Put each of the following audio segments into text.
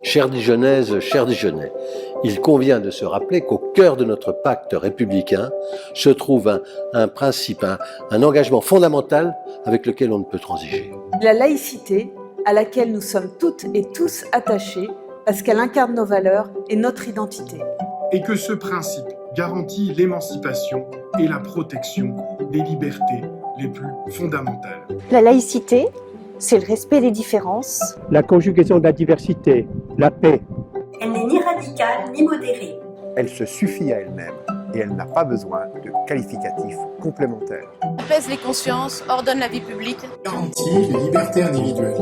Chères Dijonnaises, chers Dijonnais, il convient de se rappeler qu'au cœur de notre pacte républicain se trouve un principe, un engagement fondamental avec lequel on ne peut transiger. La laïcité, à laquelle nous sommes toutes et tous attachés, parce qu'elle incarne nos valeurs et notre identité. Et que ce principe garantit l'émancipation et la protection des libertés les plus fondamentales. La laïcité, c'est le respect des différences. La conjugaison de la diversité, la paix. Elle n'est ni radicale ni modérée. Elle se suffit à elle-même et elle n'a pas besoin de qualificatifs complémentaires. Apaise les consciences, ordonne la vie publique. Garantit les libertés individuelles.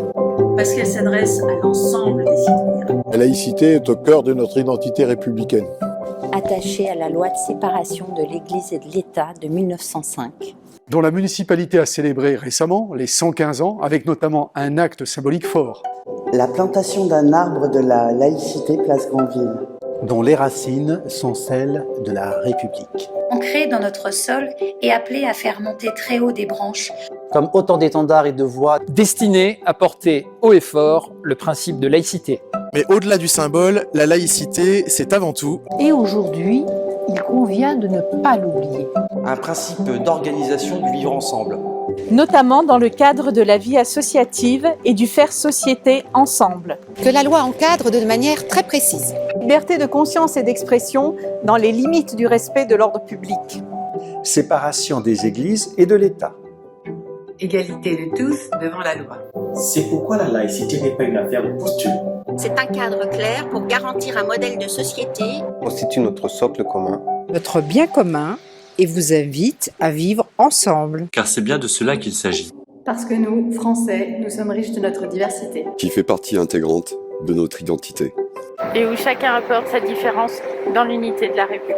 Parce qu'elle s'adresse à l'ensemble des citoyens. La laïcité est au cœur de notre identité républicaine. Attachée à la loi de séparation de l'Église et de l'État de 1905. Dont la municipalité a célébré récemment les 115 ans, avec notamment un acte symbolique fort. La plantation d'un arbre de la laïcité place Granville. Dont les racines sont celles de la République. Ancrée dans notre sol et appelée à faire monter très haut des branches. Comme autant d'étendards et de voix destinés à porter haut et fort le principe de laïcité. Mais au-delà du symbole, la laïcité, c'est avant tout... Et aujourd'hui, il convient de ne pas l'oublier. Un principe d'organisation du vivre ensemble. Notamment dans le cadre de la vie associative et du faire société ensemble. Que la loi encadre de manière très précise. Liberté de conscience et d'expression dans les limites du respect de l'ordre public. Séparation des églises et de l'État. Égalité de tous devant la loi. C'est pourquoi la laïcité n'est pas une affaire de posture. C'est un cadre clair pour garantir un modèle de société. Constitue notre socle commun. Notre bien commun et vous invite à vivre ensemble. Car c'est bien de cela qu'il s'agit. Parce que nous, Français, nous sommes riches de notre diversité. Qui fait partie intégrante de notre identité. Et où chacun apporte sa différence dans l'unité de la République.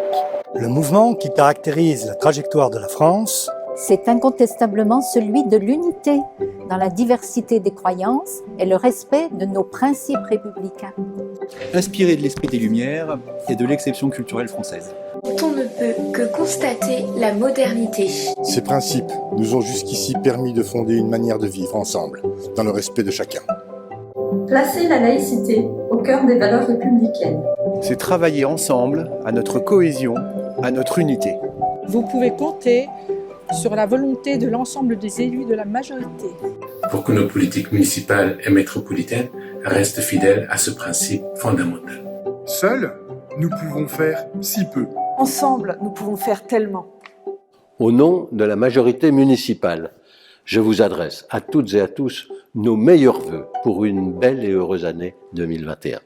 Le mouvement qui caractérise la trajectoire de la France, c'est incontestablement celui de l'unité dans la diversité des croyances et le respect de nos principes républicains. Inspiré de l'esprit des Lumières et de l'exception culturelle française. On ne peut que constater la modernité. Ces principes nous ont jusqu'ici permis de fonder une manière de vivre ensemble, dans le respect de chacun. Placer la laïcité au cœur des valeurs républicaines. C'est travailler ensemble à notre cohésion, à notre unité. Vous pouvez compter sur la volonté de l'ensemble des élus de la majorité. Pour que nos politiques municipales et métropolitaines restent fidèles à ce principe fondamental. Seuls, nous pouvons faire si peu. Ensemble, nous pouvons faire tellement. Au nom de la majorité municipale, je vous adresse à toutes et à tous nos meilleurs vœux pour une belle et heureuse année 2021.